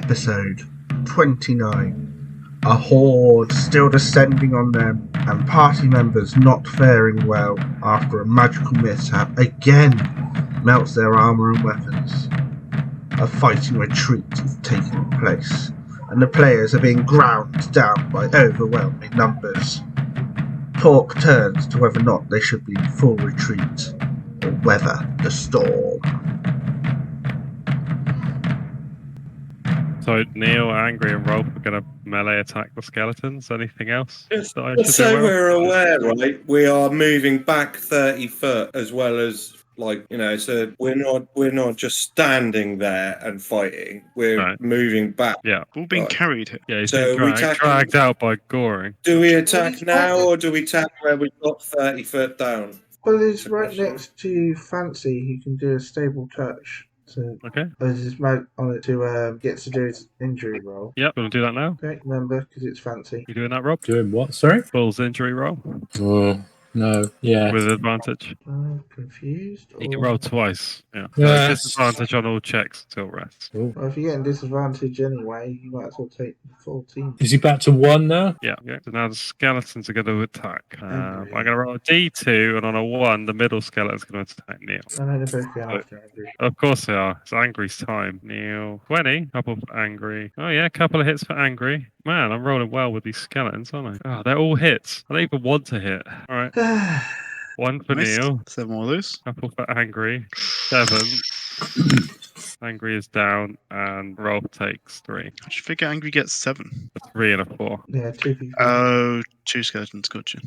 Episode 29. A horde still descending on them, and party members not faring well after a magical mishap again melts their armour and weapons. A fighting retreat is taking place, and the players are being ground down by overwhelming numbers. Talk turns to whether or not they should be in full retreat or weather the storm. So Neil, Angry, and Rolf are going to melee attack the skeletons. Anything else? Just so we're aware, right? We are moving back 30 foot as well as, like, you know, so we're not just standing there and fighting. We're moving back. Yeah, all being carried. Yeah, he's so been dragged out by Goring. Do we attack now or do we attack where we've got 30 foot down? Well, he's right next to Fancy. He can do a stable touch. So okay. There's his mag on it to get to do his injury roll. Yep, we'll do that now. Okay, remember, because it's Fancy. You doing that, Rob? Doing what? Sorry? Bull's injury roll. Oh, no. Yeah. With advantage. I'm confused. You can roll twice. Yeah. Yes. Disadvantage on all checks until rest. Cool. Well, if you're getting disadvantage anyway, you might as well take the 14. Is he back to 1 now? Yeah. So now the skeletons are going to attack. I'm going to roll a D2, and on a 1, the middle skeleton's going to attack Neil. I know they're both going after Angry. Of course they are. It's Angry's time. Neil, 20. Couple for Angry. Oh yeah, couple of hits for Angry. Man, I'm rolling well with these skeletons, aren't I? Oh, they're all hits. I don't even want to hit. All right. 1 for Neil. 7 more of those. Couple for Angry. 7. Angry is down, and Rolf takes 3. I should figure Angry gets 7. A 3 and a 4. Yeah, 2 people. Oh, 2 skeletons, gotcha.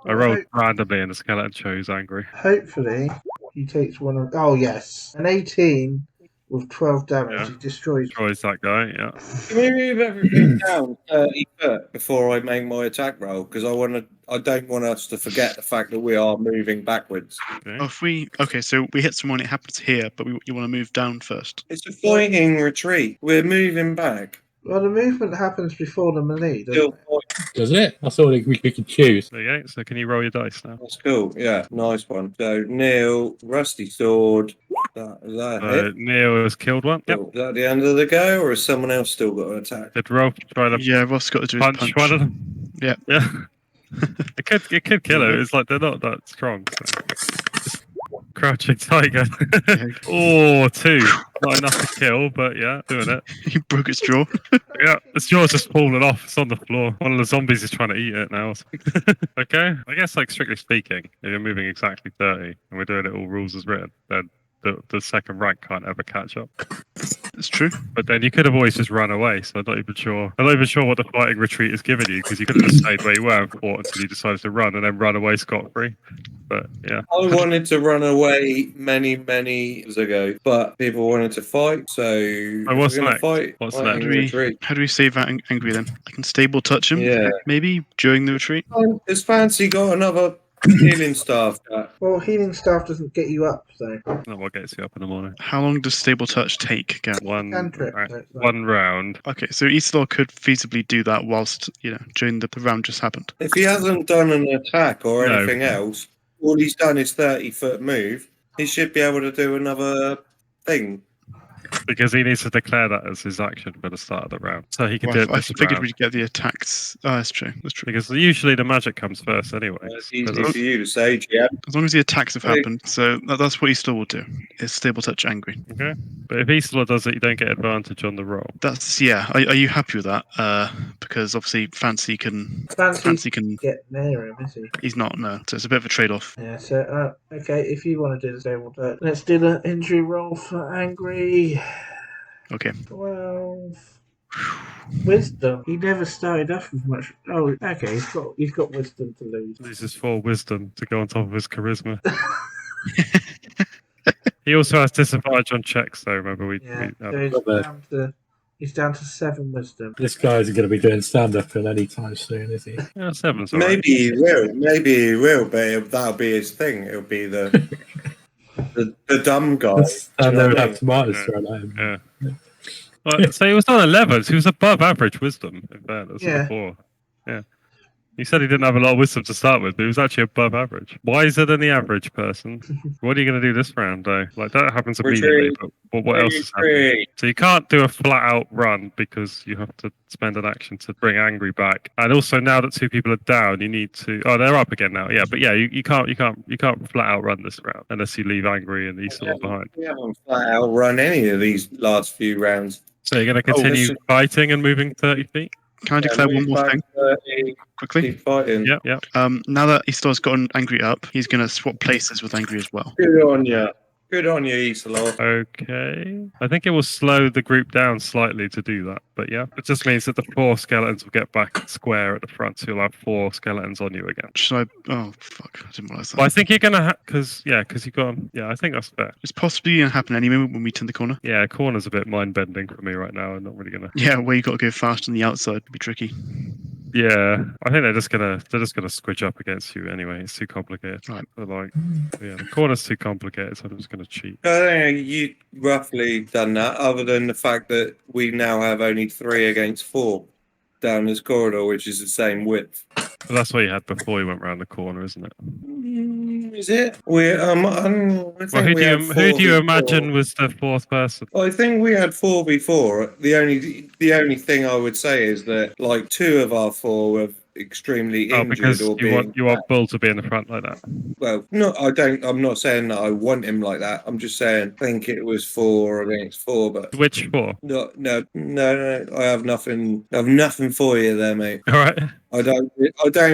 I rolled randomly, and the skeleton chose Angry. Hopefully, he takes one of. Oh, yes. An 18 with 12 damage. Yeah. He destroys that guy, yeah. Can we move everything down 30 foot before I make my attack roll? Because I don't want us to forget the fact that we are moving backwards. Okay. So we hit someone, it happens here, but you want to move down first. It's a fighting retreat. We're moving back. Well, the movement happens before the melee, doesn't it? Does it? I thought we could choose. There you go. So can you roll your dice now? That's cool. Yeah, nice one. So Neil, Rusty Sword. Is that a hit? Neil has killed one. Yep. Is that the end of the go, or has someone else still got an attack? Did Rolf try to Rolf's got to do punch one of them? Yeah. It could kill it. It's like they're not that strong. So. Crouching tiger. Oh, 2. Not enough to kill, but yeah, doing it. He broke its jaw. Yeah, its jaw's just falling off. It's on the floor. One of the zombies is trying to eat it now. Okay, I guess, like, strictly speaking, if you're moving exactly 30 and we're doing it all rules as written, then the second rank can't ever catch up. It's true. But then you could have always just run away, so I'm not even sure what the fighting retreat has given you, because you could have just stayed where you were and fought until you decided to run and then run away scot-free. But yeah. I wanted to run away many years ago, but people wanted to fight, so what's we're next? fight. What's How do we save Angry then? I can stable touch him? Yeah. Maybe during the retreat? Has Fancy got another healing staff? Well, healing staff doesn't get you up, so. Not what gets you up in the morning. How long does stable touch take, Gary? One round. Okay, so Eastlaw could feasibly do that whilst, during the round just happened. If he hasn't done an attack or anything else, all he's done is 30-foot move. He should be able to do another thing. Because he needs to declare that as his action for the start of the round. So he can do it I this figured round. we'd get the attacks. Oh, that's true. Because usually the magic comes first anyway. It's easy for you to say, GM. As long as the attacks have happened. So that's what Eastlaw will do. Is stable touch Angry. Okay. But if Eastlaw does it, you don't get advantage on the roll. That's, yeah. Are you happy with that? Because obviously Fancy can get near him, is he? He's not, no. So it's a bit of a trade-off. Yeah, so, okay, if you want to do the stable touch, let's do the injury roll for Angry. Okay. 12. Wisdom. He never started off with much. Oh, okay. He's got wisdom to lose. This is 4 wisdom to go on top of his charisma. He also has disadvantage on checks, though. Remember so he's down to 7 wisdom. This guy isn't going to be doing stand-up in any time soon, is he? Yeah, 7's all Maybe he will. Maybe he will, but that'll be his thing. It'll be the dumb guy. And they would have tomatoes thrown at him. Yeah. Well, so he was on 11, so he was above average wisdom, in fairness, before. Yeah. He said he didn't have a lot of wisdom to start with, but he was actually above average. Wiser than the average person. What are you going to do this round, though? Like, that happens immediately, but what else is happening? So you can't do a flat-out run because you have to spend an action to bring Angry back. And also, now that 2 people are down, you need to... Oh, they're up again now. Yeah, but yeah, you can't flat-out run this round unless you leave Angry and Isilor behind. We haven't flat-out run any of these last few rounds. So you're going to continue fighting and moving 30 feet? Can I declare one more thing 30, quickly? keep fighting. Yep. Now that Isilor's gotten Angry up, he's going to swap places with Angry as well. Good on you. Good on you, Isilor. Okay. I think it will slow the group down slightly to do that. But yeah, it just means that the 4 skeletons will get back square at the front. So you'll have 4 skeletons on you again. Should I? Oh, fuck. I didn't realize that. Well, I think you're going to because you got... Yeah, I think that's fair. It's possibly going to happen any moment when we turn the corner. Yeah, corner's a bit mind-bending for me right now. I'm not really going to... Yeah, where you got to go fast on the outside would be tricky. Yeah, I think they're just gonna squidge up against you anyway. It's too complicated. Right. They're like, yeah, the corner's too complicated, so I'm just gonna cheat. I think you roughly done that, other than the fact that we now have only 3 against 4 down this corridor, which is the same width. But that's what you had before you went round the corner, isn't it? Is it? Who do you imagine was the 4th person? I think we had 4 before. The only thing I would say is that like 2 of our 4 were extremely injured because or you want Bull to be in the front like that. Well, no, I don't. I'm not saying that I want him like that. I'm just saying I think it was 4 against 4, but which 4? No. I have nothing. I have nothing for you there, mate. All right. I don't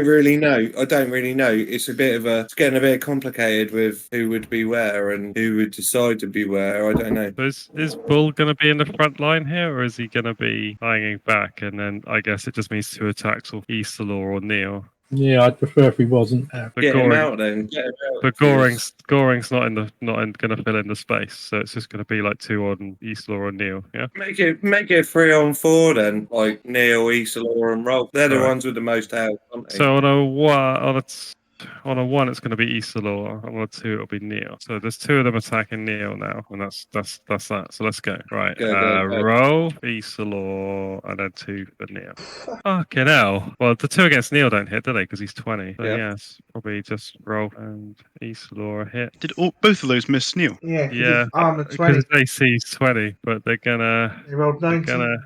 really know. It's it's getting a bit complicated with who would be where and who would decide to be where. I don't know. So is Bull going to be in the front line here, or is he going to be hanging back? And then I guess it just means 2 attacks of Isilor or Neil. Yeah, I'd prefer if he wasn't. Get him out then. Get him out. But Goring's going to fill in the space, so it's just going to be like 2 on Isilor or Neil. Yeah. Make it 3 on 4 then, like Neil, Isilor, and Rolf. They're the ones with the most health, aren't they? So on a 1, it's going to be Isilor. On a 2, it'll be Neil. So there's 2 of them attacking Neil now, and that's that. So let's go. Right. Go. Rolf, Isilor, and then 2 for Neil. Fucking hell. Well, the 2 against Neil don't hit, do they? Because he's 20. So yes, probably just Rolf and Isilor hit. Did both of those miss Neil? Yeah. Armour 20. Because AC's 20, but they're gonna. They rolled 19.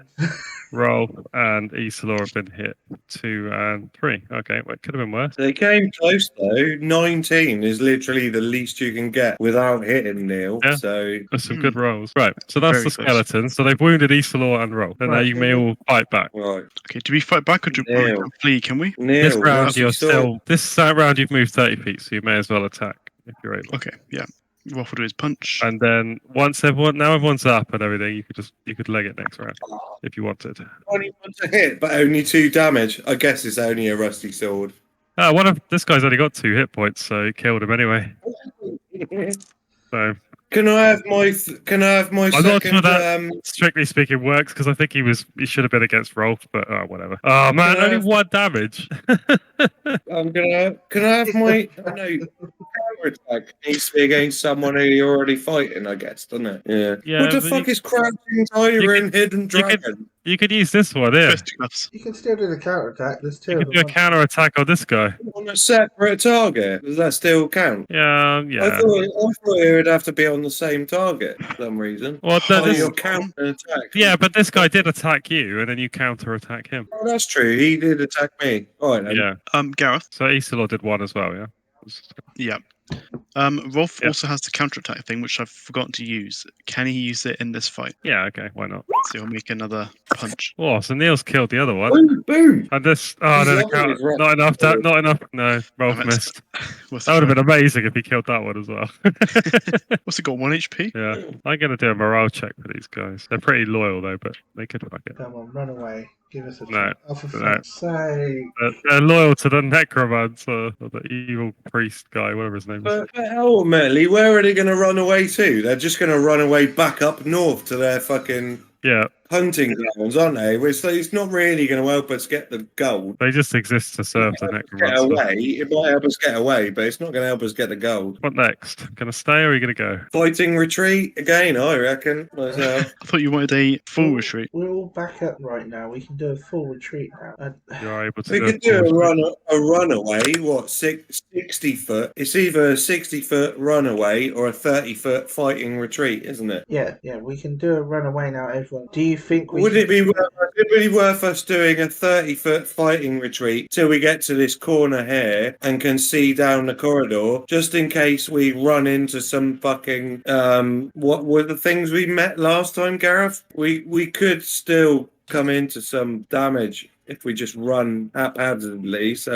Rolf and Isilor have been hit 2 and 3. Okay, well, it could have been worse. They came close though. 19 is literally the least you can get without hitting Neil. Yeah. So That's some good rolls. Right, so that's Very the close. skeleton. So they've wounded Isilor and Rolf, and now you may all fight back. right. Okay, do we fight back or do we Neil. flee? Can we? Neil, This round rusty you're sword. this round you've moved 30 feet, so you may as well attack if you're able. Okay, yeah. Rolf will do his punch. And then once everyone's up and everything, you could leg it next round if you wanted. 21 to hit, but only 2 damage. I guess it's only a rusty sword. This guy's only got 2 hit points, so he killed him anyway. So Can I have my I'm not sure second? that strictly speaking works because I think he should have been against Rolf, but whatever. Oh man, Can I only have- 1 damage. Can I have my counter attack needs to be against someone who you're already fighting, I guess, doesn't it? Yeah. Yeah, What the but fuck is Crouching Tiger and Hidden Dragon? You could use this one here. Fisticuffs. You can still do the counter attack. There's 2 You of could do a them. counter attack on this guy. On a separate target? Does that still count? Yeah. I thought it would have to be on the same target for some reason. Well, Your counter attack. yeah, but this guy did attack you, and then you counter attack him. Oh, that's true. He did attack me. All right, then. Yeah. Gareth. So Isilor did 1 as well. Yeah. Yeah. Rolf also has the counterattack thing, which I've forgotten to use. Can he use it in this fight? Yeah. Okay. Why not? So he'll make another punch. Oh, so Neil's killed the other one. Boom, boom. And this. Oh no, the count, not enough. Not enough. No, Rolf Damn it. missed. What's That would have been amazing if he killed that one as well. What's it got? 1 HP? Yeah. I'm gonna do a morale check for these guys. They're pretty loyal though, but they could fuck it. Come on, run away. Give us a No, try. Oh, for no. fuck's sake. They're loyal to the necromancer or the evil priest guy, whatever his name is. But ultimately, where are they going to run away to? They're just going to run away back up north to their fucking Yeah. hunting grounds, aren't they? So it's not really going to help us get the gold. They just exist to serve the Get necromancer. away. It might help us get away, but it's not going to help us get the gold. What next? Gonna stay or are you gonna go? Fighting retreat again, I reckon. Myself. I thought you wanted a full retreat. We're all back up right now. We can do a full retreat now. You're able to We do could it do forward. a runaway. What 60 foot? It's either a 60-foot runaway or a 30-foot fighting retreat, isn't it? Yeah, we can do a runaway now, everyone. Do you think Would it be worth us doing a 30-foot fighting retreat till we get to this corner here and can see down the corridor, just in case we run into some fucking what were the things we met last time, Gareth? We could still come into some damage if we just run haphazardly. So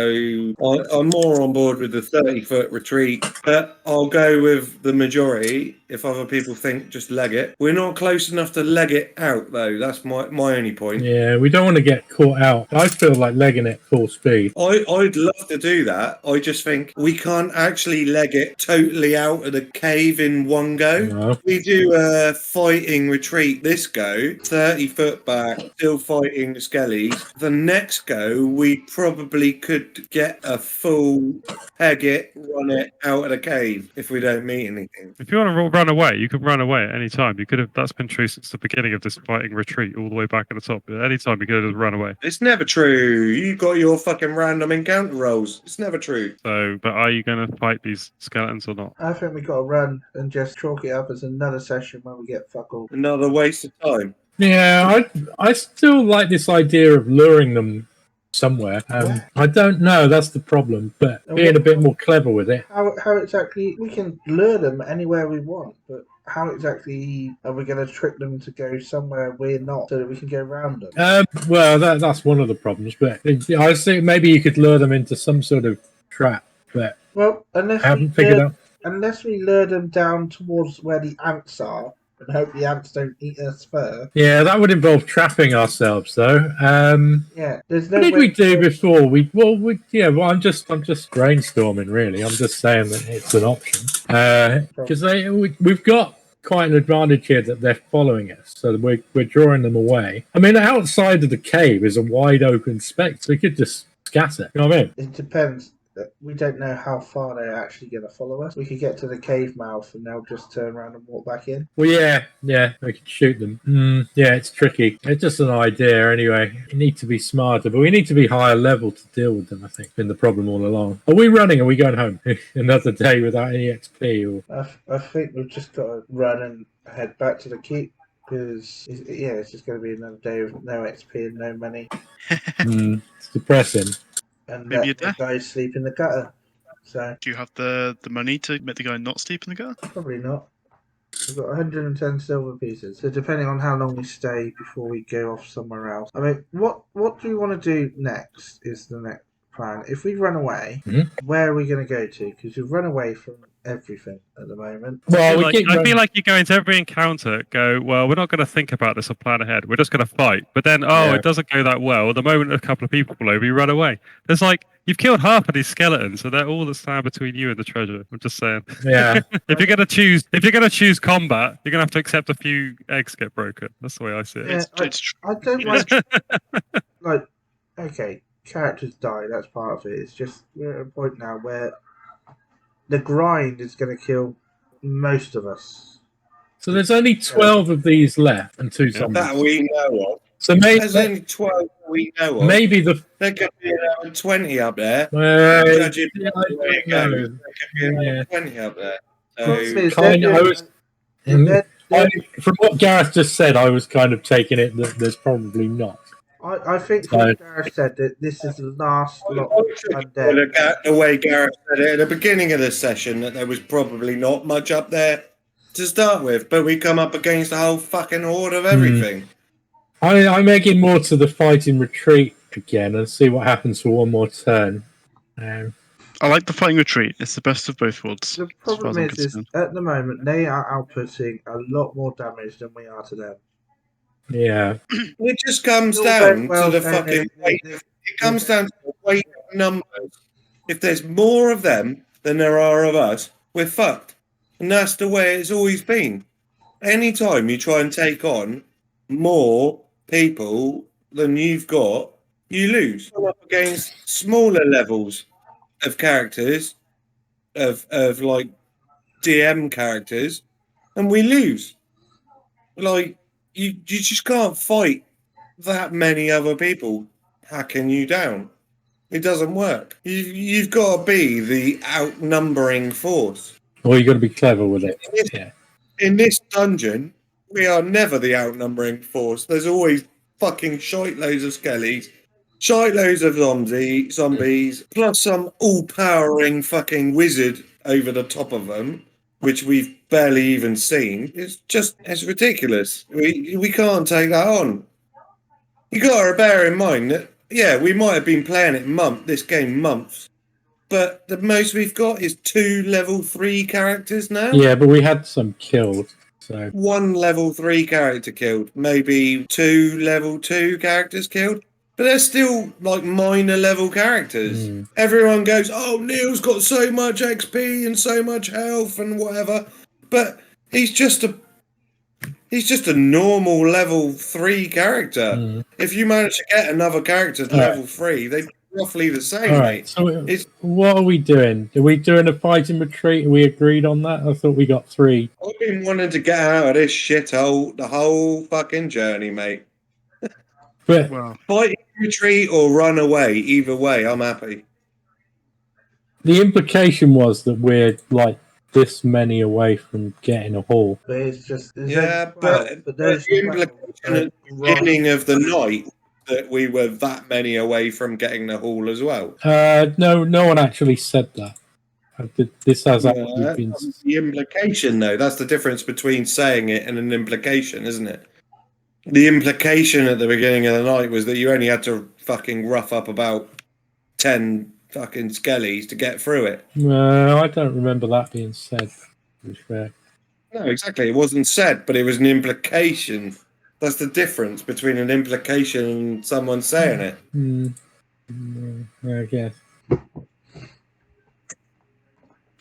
I'm more on board with the 30-foot retreat, but I'll go with the majority if other people think just leg it. We're not close enough to leg it out, though. That's my only point. Yeah, we don't want to get caught out. I feel like legging it full speed. I'd love to do that. I just think we can't actually leg it totally out of the cave in one go. No. We do a fighting retreat this go, 30 foot back, still fighting the skellies. The next go, we probably could get a full peg it, run it out of the cave if we don't meet anything. If you want to run away, you can run away at any time. You could have. That's been true since the beginning of this fighting retreat, all the way back at the top. At any time, you could have just run away. It's never true. You got your fucking random encounter rolls. It's never true. So, but are you going to fight these skeletons or not? I think we got to run and just chalk it up as another session where we get fuck all. Another waste of time. Yeah, I still like this idea of luring them somewhere. I don't know, that's the problem, but being a bit more clever with it. How exactly we can lure them anywhere we want, but how exactly are we going to trick them to go somewhere we're not so that we can go around them? Well, that's one of the problems, but I think maybe you could lure them into some sort of trap, but Well, I haven't figured out. Unless we lure them down towards where the ants are and hope the ants don't eat us first. Yeah, that would involve trapping ourselves, though. Yeah, there's no. What did we do before? I'm just brainstorming, really. I'm just saying that it's an option because we've got quite an advantage here that they're following us, so we're drawing them away. I mean, outside of the cave is a wide open space. We could just scatter. You know what I mean? It depends. We don't know how far they're actually going to follow us. We could get to the cave mouth and they'll just turn around and walk back in. Well, yeah, we could shoot them. Yeah, it's tricky. It's just an idea anyway. We need to be smarter, but we need to be higher level to deal with them, I think. Been the problem all along. Are we running? Are we going home? Another day without any XP? Or... I think we've just got to run and head back to the keep because, it's just going to be another day with no XP and no money. It's depressing. And Maybe let the guys sleep in the gutter. So do you have the money to make the guy not sleep in the gutter? Probably not. We've got 110 silver pieces. So depending on how long we stay before we go off somewhere else. I mean, what do we want to do next is the next plan. If we run away, where are we going to go to? Because we've run away from everything at the moment. Well, I feel like you go into every encounter, we're not going to think about this or plan ahead. We're just going to fight. But then, it doesn't go that well. The moment a couple of people pull over, you run away. There's you've killed half of these skeletons, so they're all that stand between you and the treasure. I'm just saying. Yeah. If you're gonna choose combat, you're gonna have to accept a few eggs get broken. That's the way I see it. Yeah, I don't like. Okay, characters die. That's part of it. It's just we're at a point now where the grind is going to kill most of us. So there's only 12 of these left and 2 zombies. That we know of. So maybe there's only 12 we know of. Maybe there could be around 20 up there. I There don't know. could be around 20 up there. From what Gareth just said, I was kind of taking it that there's probably not. I think Gareth said that this is the last lot of undead. The way Gareth said it at the beginning of the session, that there was probably not much up there to start with, but we come up against a whole fucking horde of everything. I'm making more to the fighting retreat again and see what happens for one more turn. I like the fighting retreat. It's the best of both worlds. The problem is at the moment, they are outputting a lot more damage than we are to them. Yeah. It just comes down to the fucking weight. It comes down to the weight of numbers. If there's more of them than there are of us, we're fucked. And that's the way it's always been. Anytime you try and take on more people than you've got, you lose. Come up against smaller levels of characters, of like DM characters, and we lose. Like you just can't fight that many other people hacking you down. It doesn't work. You've got to be the outnumbering force. Or you got to be clever with it. Yeah. In this dungeon, we are never the outnumbering force. There's always fucking shite loads of skellies, shite loads of zombies, plus some all-powering fucking wizard over the top of them, which we've barely even seen. It's ridiculous. We can't take that on. You got to bear in mind that, yeah, we might have been playing it this game months, but the most we've got is 2 level 3 characters now. Yeah, but we had some killed. So 1 level 3 character killed, maybe 2 level 2 characters killed, but they're still like minor level characters. Everyone goes, "Oh, Neil's got so much XP and so much health and whatever," but he's just a normal level 3 character. If you manage to get another character to level 3, they're roughly the same. all right. So what are we doing? Are we doing a fighting retreat? Are we agreed on that? I thought we got 3. I've been wanting to get out of this shithole the whole fucking journey, mate. But Fighting retreat or run away, either way, I'm happy. the implication was that we're like this many away from getting a haul. But it's just But the implication at the beginning of the night that we were that many away from getting the haul as well. No one actually said that. This has actually been the implication, though. That's the difference between saying it and an implication, isn't it? The implication at the beginning of the night was that you only had to fucking rough up about 10 fucking skellies to get through it. No, I don't remember that being said, to be fair. No, exactly. It wasn't said, but it was an implication. That's the difference between an implication and someone saying it. I guess.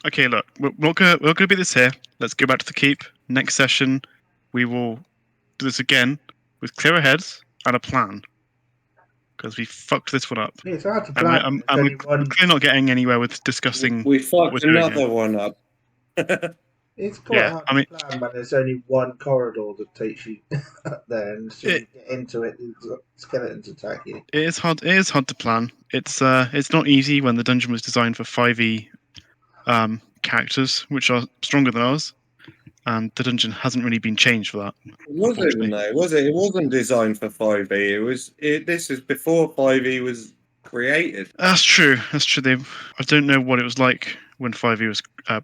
Okay, look, we're gonna be this here. Let's go back to the keep. Next session, we will do this again with clearer heads and a plan. Because we fucked this one up. Yeah, it's hard to plan. I'm clearly not getting anywhere with discussing. We fucked another one up. It's quite hard to plan when there's only one corridor that takes you up there, and as soon as you get into it, skeletons attack you. It is hard. It is hard to plan. It's not easy when the dungeon was designed for 5e characters, which are stronger than ours, and the dungeon hasn't really been changed for that. Was it though? Was it? It wasn't designed for 5e. This is before 5e was created. That's true. That's true. I don't know what it was like when 5e was. I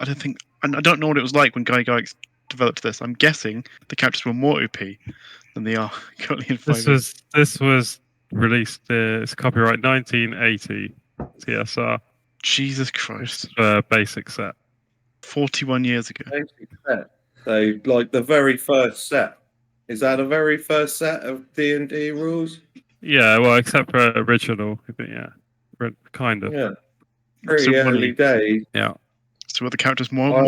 don't know what it was like when Guy Gygax developed this. I'm guessing the characters were more OP than they are currently in 5e. This was released. It's copyright 1980 TSR. Jesus Christ! Basic set. 41 years ago. Basic set. So, like the very first set. Is that the very first set of D&D rules? Yeah, well, except for original. Yeah, kind of. Yeah. Pretty early days. Yeah. So were the characters more